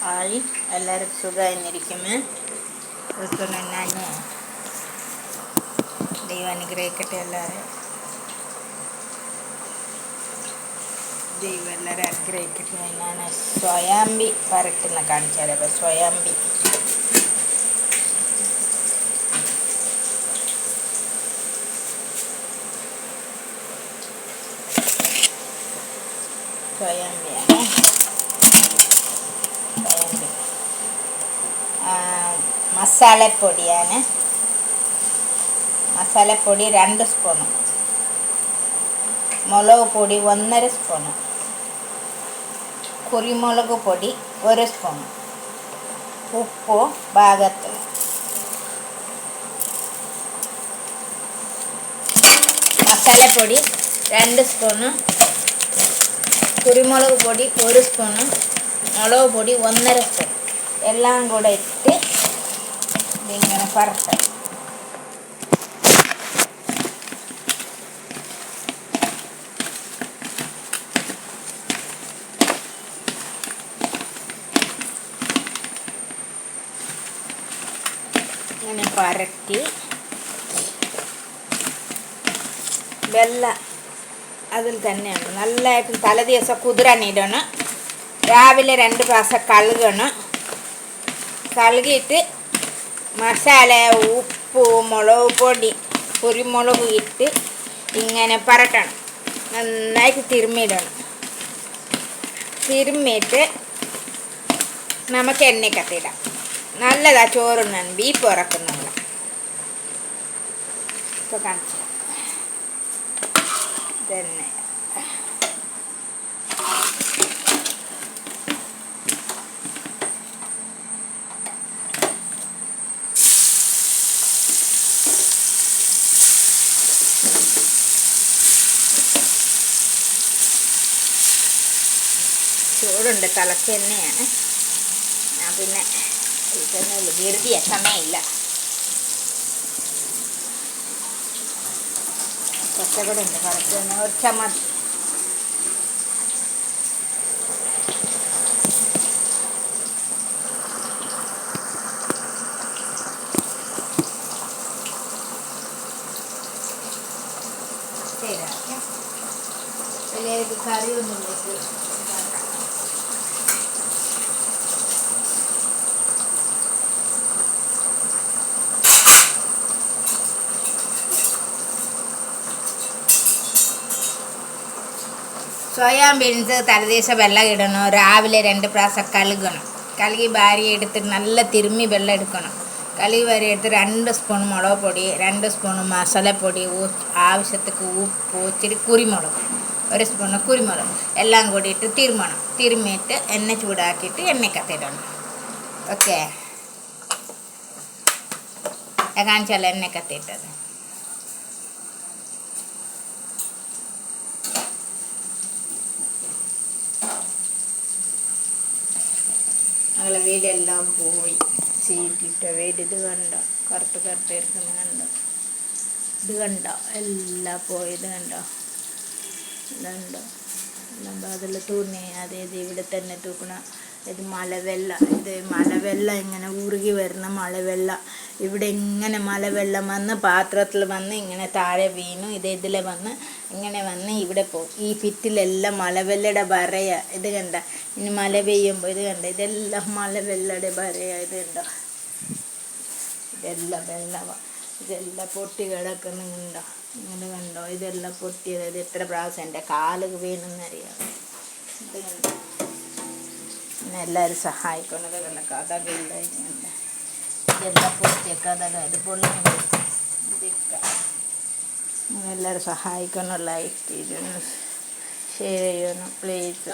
ആയി എല്ലാവരും സുഖമായിരിക്കുമേ. ഞാൻ ദൈവം അനുഗ്രഹിക്കട്ടെ. ദൈവം എല്ലാവരും അനുഗ്രഹിക്കട്ടെ. ഞാൻ സ്വയാമ്പി പരട്ടുന്ന കാണിച്ചു തരാം. സ്വയാമ്പി സ്വയാമ്പിയാണ്. മസാലപ്പൊടിയാണ്. മസാലപ്പൊടി 2 സ്പൂണ്, മുളക് പൊടി 1.5 സ്പൂണ്, കുരുമുളക് പൊടി 1 സ്പൂണ്, ഉപ്പ് പാകത്തിന്, മസാലപ്പൊടി 2 സ്പൂണ്, കുരുമുളക് പൊടി 1 സ്പൂണ്, മുളക് പൊടി 1.5 സ്പൂൺ എല്ലാം കൂടെ ഇട്ട് ഇതിങ്ങനെ പരട്ടും. ഇങ്ങനെ പരട്ടി വെള്ളം അതിൽ തന്നെയാണ് നല്ലതായിട്ട് തലേദിവസം കുതിരാനിടണം. രാവിലെ 2 പ്രാവശ്യം കഴുകണം. കഴുകിയിട്ട് മസാല, ഉപ്പ്, മുളക് പൊടി, കുരുമുളക് ഇട്ട് ഇങ്ങനെ പരട്ടണം. നന്നായിട്ട് തിരുമ്മിയിടണം. തിരുമ്മിയിട്ട് നമുക്ക് എണ്ണയ്ക്കകത്തിടാം. നല്ലതാ ചോറുണ്ണാൻ. ബീഫ് ഉറക്കുന്നില്ല. ഇപ്പോൾ കാണിച്ചു തന്നെ. ചൂടുണ്ട്, തിളച്ച എണ്ണയാണ്. ഞാൻ പിന്നെ ഇതൊന്നുമില്ല, ധൃതിയ സമയമില്ല. കുറച്ചുകൂടെ ഉണ്ട് കുറച്ച് ഒരു ചമ്മന്തി. വലിയ കറിയൊന്നുമില്ല. സോയാബീൻസ് തലേദിവസം വെള്ളം ഇടണം. രാവിലെ 2 പ്രാവശ്യം കഴുകണം. കഴുകി വാരി എടുത്തിട്ട് നല്ല തിരുമ്മി വെള്ളം എടുക്കണം. കഴുകി വാരി എടുത്ത് 2 സ്പൂൺ മുളക് പൊടി, 2 സ്പൂൺ മസാലപ്പൊടി, ആവശ്യത്തേക്ക് ഉപ്പ്, ഇച്ചിരി കുരുമുളക്, 1 സ്പൂണ് കുരുമുളക് എല്ലാം കൂടി ഇട്ട് തിരുമ്മണം. തിരുമ്മിയിട്ട് എണ്ണ ചൂടാക്കിയിട്ട് എണ്ണയ്ക്കകത്തിടണം. ഓക്കെ, കാണിച്ചാൽ എണ്ണയ്ക്കകത്തിട്ടത്. ഞങ്ങളെ വീടെല്ലാം പോയി ചീറ്റിട്ട വീട്. ഇത് കണ്ടോ, കറുത്ത് ഇരിക്കുന്ന കണ്ടോ? ഇത് കണ്ടോ, എല്ലാം പോയത് കണ്ടോ? ഇതുണ്ടോ എല്ലാം അതിൽ തുണി അതേത് ഇവിടെ തന്നെ തൂക്കണം. ഇത് മലവെള്ളം ഇങ്ങനെ ഉരുകി വരുന്ന മലവെള്ളം. ഇവിടെ ഇങ്ങനെ മലവെള്ളം വന്ന് പാത്രത്തിൽ വന്ന് ഇങ്ങനെ താഴെ വീണു. ഇതിൽ വന്ന് ഇങ്ങനെ വന്ന് ഇവിടെ പോകും. ഈ ഭിത്തിലെല്ലാം മലവെള്ളയുടെ വരയാ. ഇത് കണ്ട, ഇനി മഴ പെയ്യുമ്പോൾ ഇത് കണ്ട, ഇതെല്ലാം മലവെള്ളയുടെ വരയാ. ഇത് കണ്ടോ, ഇതെല്ലാം വെള്ളമാണ്. ഇതെല്ലാം പൊട്ടി കിടക്കുന്നുണ്ടോ? ഇങ്ങനെ കണ്ടോ? ഇതെല്ലാം പൊട്ടിയത്. ഇത് എത്ര പ്രാവശ്യം എൻ്റെ കാല് വീണെന്നറിയാം. ഇത് കണ്ടോ? പിന്നെ എല്ലാവരും സഹായിക്കുന്നത് കണ്ട, കഥകളില്ല. ഇതെല്ലാം പൊട്ടിയ കഥകൾ. ഇത് പൊള്ളുന്നുണ്ട്. എല്ലാവരും സഹായിക്കണം. ലൈക്ക് ചെയ്യണം, ഷെയർ ചെയ്യണം പ്ലീസ്.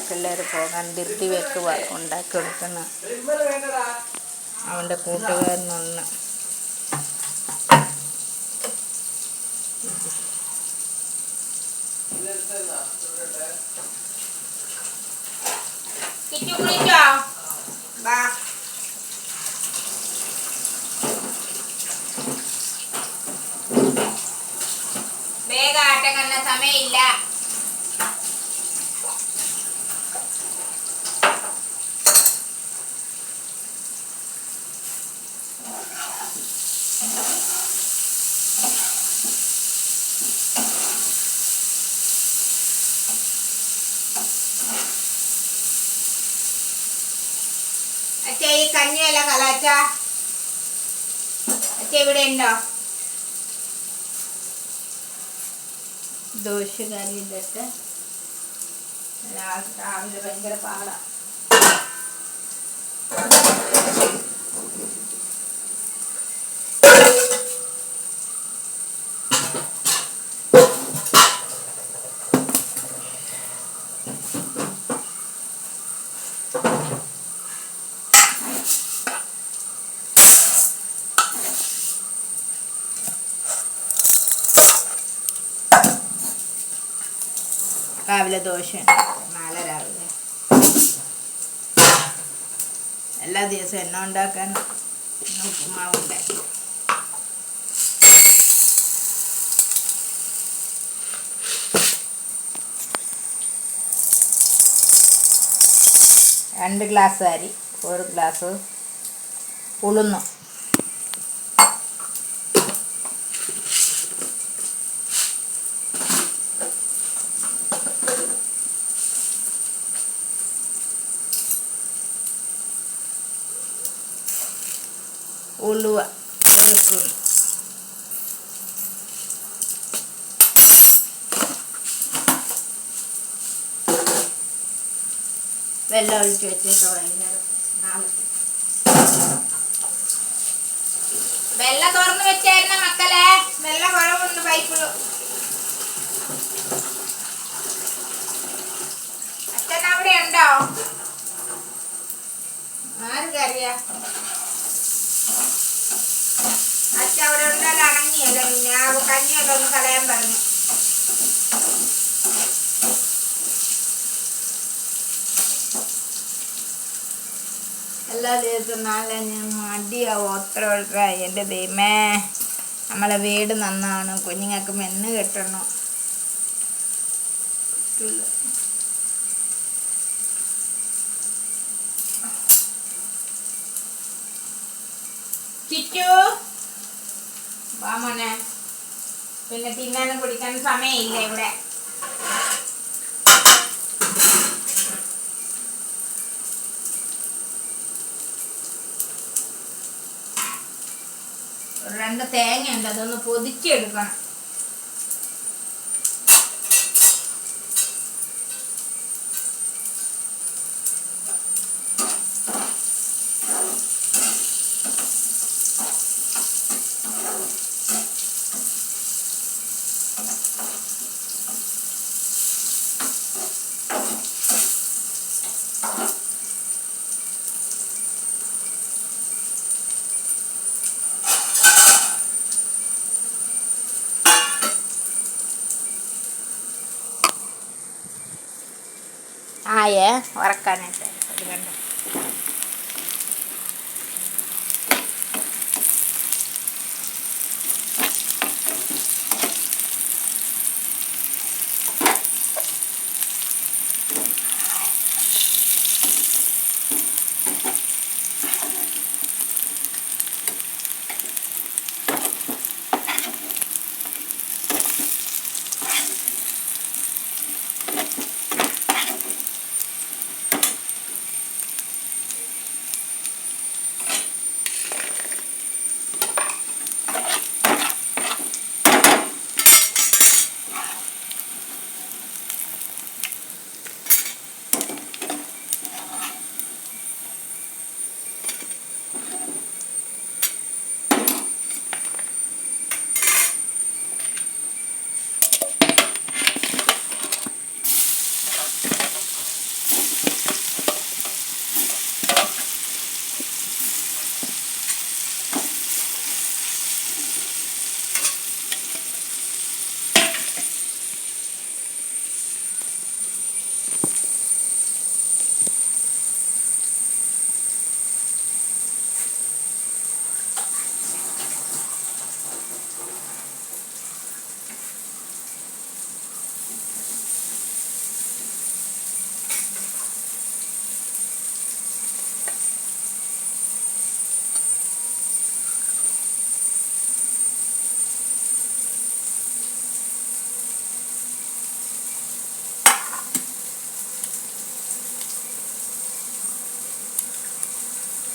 പിള്ളേർ പോകാൻ ധൃതി വെക്കുക. ഉണ്ടാക്കി കൊടുക്കുന്ന അവൻ്റെ കൂട്ടുകാരനൊന്ന് വേഗം ആട്ടം കണ്ട സമയമില്ല. കഞ്ഞിയല്ല കലാച്ച ഇവിടെ ഉണ്ടോ? ദോശ കറി ഇട്ടിട്ട് രാവിലെ ഭയങ്കര പാടാ. രാവിലെ ദോശ നാളെ രാവിലെ എല്ലാ ദിവസവും എണ്ണ ഉണ്ടാക്കാൻ ഉപ്പുമാവുണ്ടാക്കി. രണ്ട് ഗ്ലാസ് അരി, ഒരു ഗ്ലാസ് ഉഴുന്നു, ഉലുവ ഒരു സ്പൂൺ, വെള്ളം ഒഴിച്ച് വെച്ചേക്ക് വൈകുന്നേരം. വെള്ളം തുറന്ന് വെച്ചായിരുന്ന മക്കളെ, വെള്ളം കുറവുണ്ട് പൈപ്പിൽ. അച്ഛൻ അവിടെ ഉണ്ടോ? ആർക്കറിയാ? അച്ഛൻ അവിടെ ഉണ്ടാലും അടങ്ങിയല്ല. പിന്നെ ആ കഞ്ഞിയൊക്കെ ഒന്ന് കളയാൻ പറഞ്ഞു. എല്ലാ ദിവസവും നാളെ ഞാൻ മടിയാവും. അത്ര ഉൾക്കായി. എൻ്റെ ദൈവമേ, നമ്മളെ വീട് നന്നാണ്. കുഞ്ഞുങ്ങൾക്ക് മെന്ന് കെട്ടണം. ചിറ്റു വാ മോനെ. പിന്നെ തിന്നാനും കുടിക്കാനും സമയമില്ല ഇവിടെ. രണ്ട് തേങ്ങ ഉണ്ട്, അതൊന്ന് പൊതിച്ചെടുക്കണം. ആയേ വറക്കാനായിട്ട് അത് കണ്ടോ.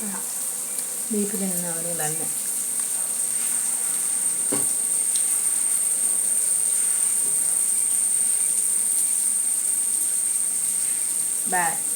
No. ബീഫ് തിന്നവർ തന്നെ. Bye.